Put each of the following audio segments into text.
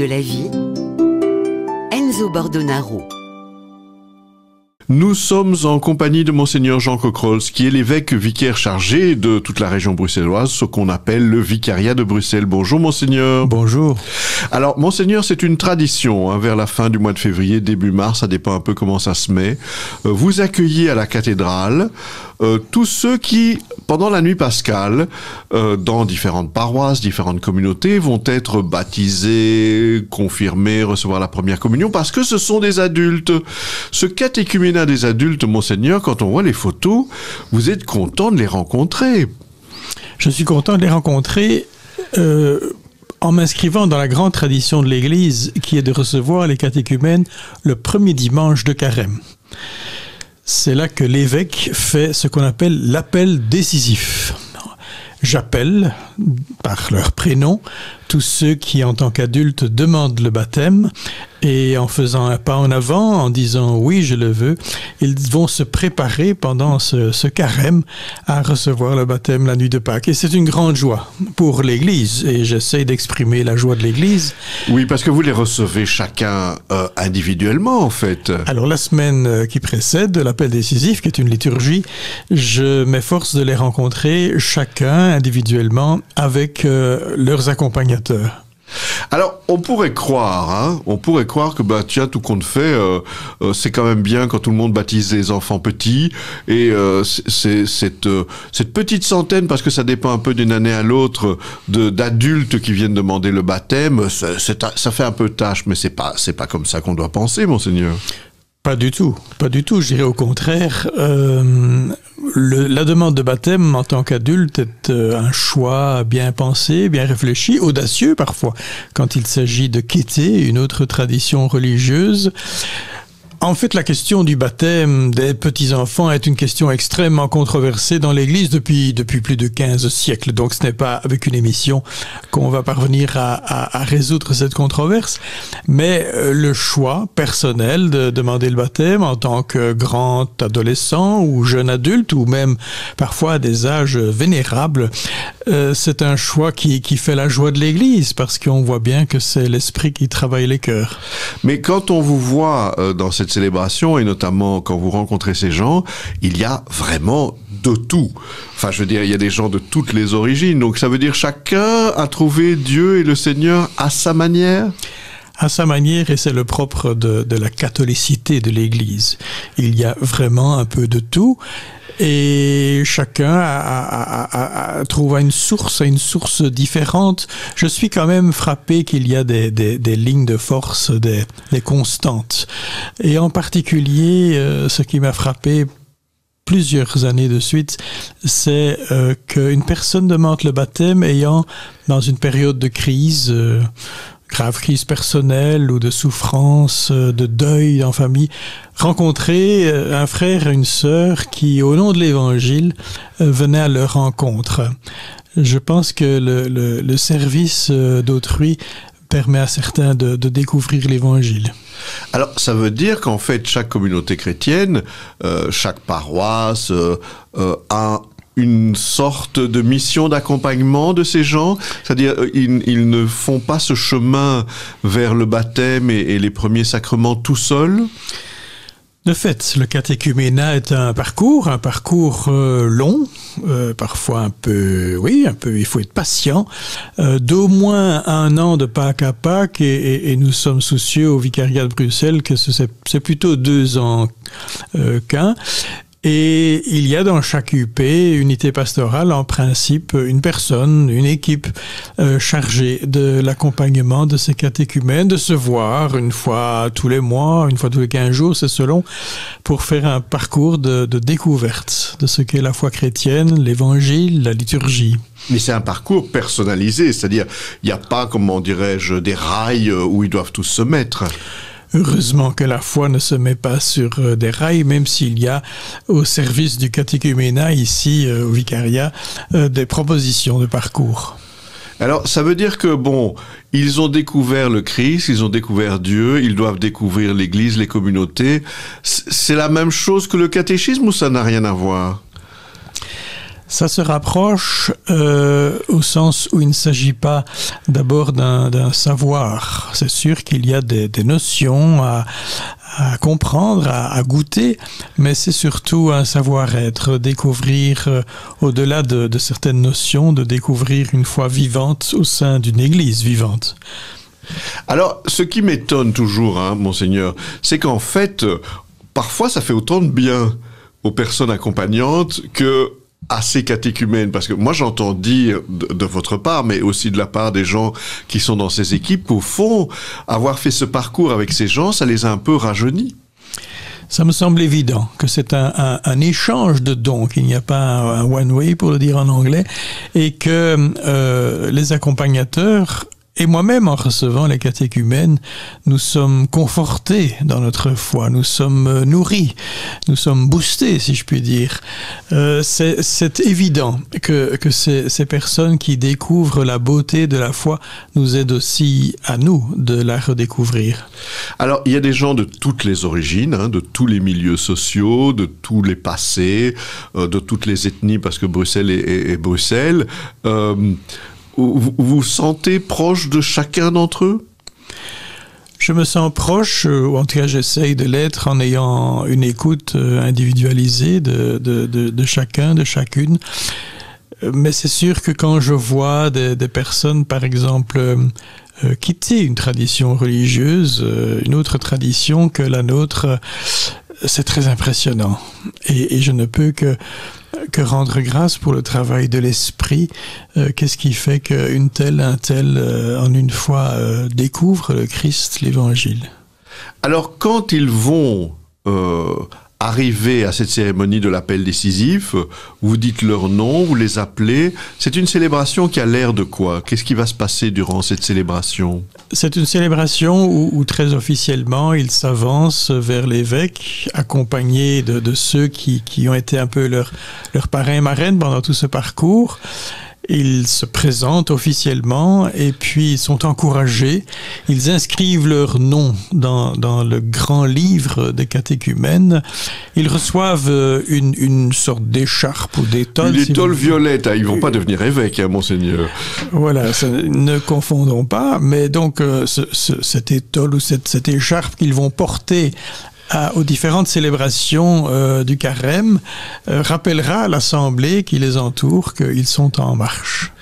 de la vie, Enzo Bordonaro. Nous sommes en compagnie de Monseigneur Jean Cocrols, qui est l'évêque vicaire chargé de toute la région bruxelloise, ce qu'on appelle le vicariat de Bruxelles. Bonjour Monseigneur. Bonjour. Alors Monseigneur, c'est une tradition, vers la fin du mois de février, début mars, ça dépend un peu comment ça se met. Vous accueillez à la cathédrale tous ceux qui, pendant la nuit pascale, dans différentes paroisses, différentes communautés, vont être baptisés, confirmés, recevoir la première communion, parce que ce sont des adultes. Ce catéchuménat des adultes, Monseigneur, quand on voit les photos, vous êtes content de les rencontrer. Je suis content de les rencontrer en m'inscrivant dans la grande tradition de l'Église qui est de recevoir les catéchumènes le premier dimanche de carême. C'est là que l'évêque fait ce qu'on appelle l'appel décisif. J'appelle, par leur prénom, tous ceux qui, en tant qu'adultes, demandent le baptême, et en faisant un pas en avant, en disant « oui, je le veux », ils vont se préparer pendant ce carême à recevoir le baptême la nuit de Pâques. Et c'est une grande joie pour l'Église, et j'essaie d'exprimer la joie de l'Église. Oui, parce que vous les recevez chacun individuellement, en fait. Alors, la semaine qui précède l'appel décisif, qui est une liturgie, je m'efforce de les rencontrer chacun individuellement avec leurs accompagnateurs. Alors, on pourrait croire que, tiens, tout compte fait, c'est quand même bien quand tout le monde baptise les enfants petits, et cette petite centaine, parce que ça dépend un peu d'une année à l'autre, d'adultes qui viennent demander le baptême, ça fait un peu tâche, mais c'est pas comme ça qu'on doit penser, Monseigneur. Pas du tout, je dirais au contraire. La demande de baptême en tant qu'adulte est un choix bien pensé, bien réfléchi, audacieux parfois, quand il s'agit de quitter une autre tradition religieuse. En fait, la question du baptême des petits-enfants est une question extrêmement controversée dans l'Église depuis plus de 15 siècles. Donc ce n'est pas avec une émission qu'on va parvenir à résoudre cette controverse. Mais le choix personnel de demander le baptême en tant que grand adolescent ou jeune adulte, ou même parfois à des âges vénérables, c'est un choix qui fait la joie de l'Église, parce qu'on voit bien que c'est l'Esprit qui travaille les cœurs. Mais quand on vous voit dans cette célébration, et notamment quand vous rencontrez ces gens, il y a vraiment de tout. Enfin, je veux dire, il y a des gens de toutes les origines. Donc ça veut dire chacun a trouvé Dieu et le Seigneur à sa manière? À sa manière, et c'est le propre de la catholicité de l'Église. Il y a vraiment un peu de tout. Et chacun trouve une source différente. Je suis quand même frappé qu'il y a des lignes de force, des constantes. Et en particulier, ce qui m'a frappé plusieurs années de suite, c'est qu'une personne demande le baptême ayant, dans une période de crise, grave crise personnelle ou de souffrance, de deuil en famille, rencontrer un frère et une sœur qui, au nom de l'Évangile, venaient à leur rencontre. Je pense que le service d'autrui permet à certains de découvrir l'Évangile. Alors, ça veut dire qu'en fait, chaque communauté chrétienne, chaque paroisse a une sorte de mission d'accompagnement de ces gens, c'est-à-dire ils ne font pas ce chemin vers le baptême et les premiers sacrements tout seuls. De fait, le catéchuménat est un parcours long, parfois un peu, il faut être patient, d'au moins 1 an de Pâques à Pâques, et nous sommes soucieux au vicariat de Bruxelles que c'est plutôt 2 ans qu'un. Et il y a dans chaque UP, unité pastorale, en principe, une personne, une équipe chargée de l'accompagnement de ces catéchumènes, de se voir une fois tous les mois, une fois tous les 15 jours, c'est selon, pour faire un parcours de découverte de ce qu'est la foi chrétienne, l'Évangile, la liturgie. Mais c'est un parcours personnalisé, c'est-à-dire il n'y a pas, comment dirais-je, des rails où ils doivent tous se mettre. Heureusement que la foi ne se met pas sur des rails, même s'il y a au service du catéchuménat, ici au vicariat, des propositions de parcours. Alors, ça veut dire que, ils ont découvert le Christ, ils ont découvert Dieu, ils doivent découvrir l'Église, les communautés. C'est la même chose que le catéchisme ou ça n'a rien à voir ? Ça se rapproche au sens où il ne s'agit pas d'abord d'un savoir. C'est sûr qu'il y a des notions à comprendre, à goûter, mais c'est surtout un savoir-être, découvrir au-delà de certaines notions, de découvrir une foi vivante au sein d'une église vivante. Alors, ce qui m'étonne toujours, monseigneur, c'est qu'en fait, parfois ça fait autant de bien aux personnes accompagnantes que à ces catéchumènes, parce que moi j'entends dire de votre part, mais aussi de la part des gens qui sont dans ces équipes, qu'au fond, avoir fait ce parcours avec ces gens, ça les a un peu rajeunis. Ça me semble évident que c'est un échange de dons, qu'il n'y a pas un one-way pour le dire en anglais, et que les accompagnateurs et moi-même, en recevant les catéchumènes, nous sommes confortés dans notre foi, nous sommes nourris, nous sommes boostés, si je puis dire. C'est évident que ces personnes qui découvrent la beauté de la foi nous aident aussi à nous de la redécouvrir. Alors, il y a des gens de toutes les origines, de tous les milieux sociaux, de tous les passés, de toutes les ethnies, parce que Bruxelles est Bruxelles. Vous vous sentez proche de chacun d'entre eux ? Je me sens proche, ou en tout cas j'essaye de l'être en ayant une écoute individualisée de chacun, de chacune. Mais c'est sûr que quand je vois des personnes, par exemple, quitter une tradition religieuse, une autre tradition que la nôtre, c'est très impressionnant. Et je ne peux que rendre grâce pour le travail de l'esprit. Qu'est-ce qui fait un tel, en une fois, découvre le Christ, l'Évangile? Alors, quand ils vont arriver à cette cérémonie de l'appel décisif, vous dites leur nom, vous les appelez. C'est une célébration qui a l'air de quoi? Qu'est-ce qui va se passer durant cette célébration? C'est une célébration où très officiellement, ils s'avancent vers l'évêque, accompagnés de ceux qui ont été un peu leur parrain et marraine pendant tout ce parcours. Ils se présentent officiellement et puis ils sont encouragés. Ils inscrivent leur nom dans le grand livre des catéchumènes. Ils reçoivent une sorte d'écharpe ou d'étole. Une étole violette, ils vont pas devenir évêques, monseigneur. Voilà, ne confondons pas. Mais donc, cette étole ou cette écharpe qu'ils vont porter aux différentes célébrations du carême, rappellera à l'assemblée qui les entoure qu'ils sont en marche.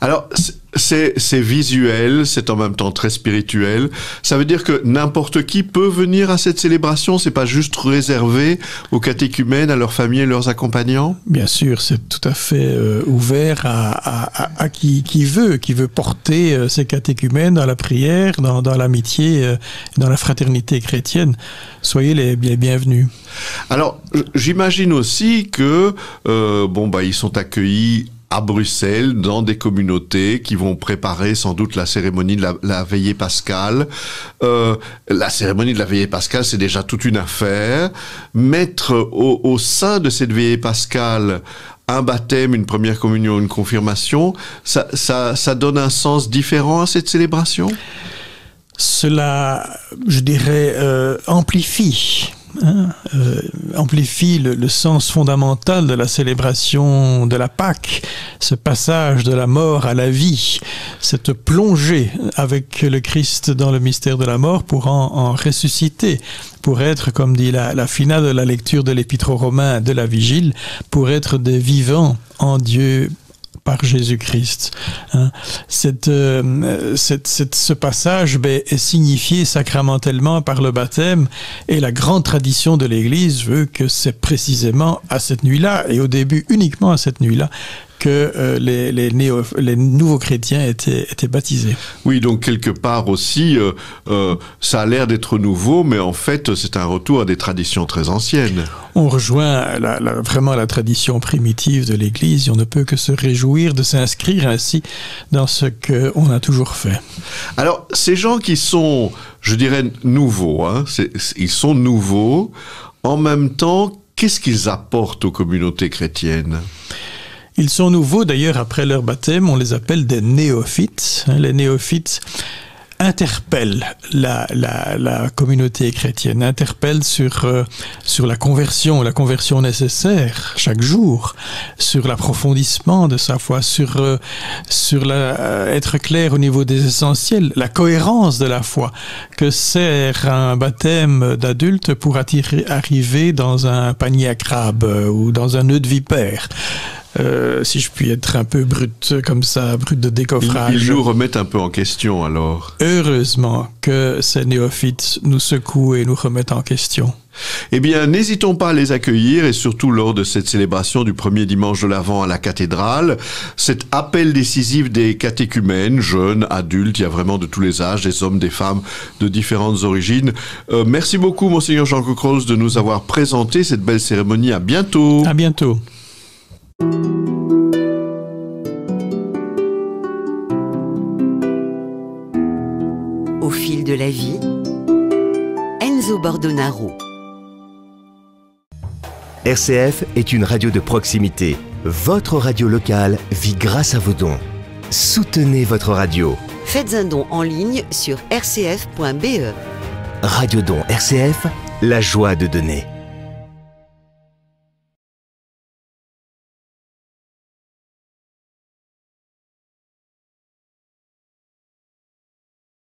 Alors, c'est visuel, c'est en même temps très spirituel. Ça veut dire que n'importe qui peut venir à cette célébration, c'est pas juste réservé aux catéchumènes, à leurs familles et leurs accompagnants? Bien sûr, c'est tout à fait ouvert à qui veut porter ces catéchumènes dans la prière, dans l'amitié, dans la fraternité chrétienne. Soyez les bienvenus. Alors, j'imagine aussi que, ils sont accueillis à Bruxelles, dans des communautés qui vont préparer sans doute la cérémonie de la veillée pascale. La cérémonie de la veillée pascale, c'est déjà toute une affaire. Mettre au sein de cette veillée pascale un baptême, une première communion, une confirmation, ça donne un sens différent à cette célébration? Cela, je dirais, amplifie le sens fondamental de la célébration de la Pâque, ce passage de la mort à la vie, cette plongée avec le Christ dans le mystère de la mort pour en ressusciter, pour être, comme dit la finale de la lecture de l'Épître aux Romains de la Vigile, pour être des vivants en Dieu par Jésus-Christ. Ce passage est signifié sacramentellement par le baptême, et la grande tradition de l'Église veut que c'est précisément à cette nuit-là, et au début uniquement à cette nuit-là, que les nouveaux chrétiens étaient baptisés. Oui, donc quelque part aussi, ça a l'air d'être nouveau, mais en fait, c'est un retour à des traditions très anciennes. On rejoint vraiment la tradition primitive de l'Église, et on ne peut que se réjouir de s'inscrire ainsi dans ce qu'on a toujours fait. Alors, ces gens qui sont, je dirais, nouveaux, ils sont nouveaux, en même temps, qu'est-ce qu'ils apportent aux communautés chrétiennes ? Ils sont nouveaux, d'ailleurs, après leur baptême, on les appelle des néophytes. Les néophytes interpelle la communauté chrétienne, interpelle sur la conversion nécessaire chaque jour, sur l'approfondissement de sa foi, sur être clair au niveau des essentiels, la cohérence de la foi, que sert un baptême d'adulte pour arriver dans un panier à crabes ou dans un nœud de vipère. Si je puis être un peu brut comme ça, brut de décoffrage. Ils nous remettent un peu en question alors. Heureusement que ces néophytes nous secouent et nous remettent en question. Eh bien, n'hésitons pas à les accueillir et surtout lors de cette célébration du premier dimanche de l'Avent à la cathédrale, cet appel décisif des catéchumènes, jeunes, adultes, il y a vraiment de tous les âges, des hommes, des femmes de différentes origines. Merci beaucoup, Monseigneur Jean Cocroze, de nous avoir présenté cette belle cérémonie. À bientôt. À bientôt. Au fil de la vie, Enzo Bordonaro. RCF est une radio de proximité. Votre radio locale vit grâce à vos dons. Soutenez votre radio. Faites un don en ligne sur rcf.be. Radio Don RCF, la joie de donner.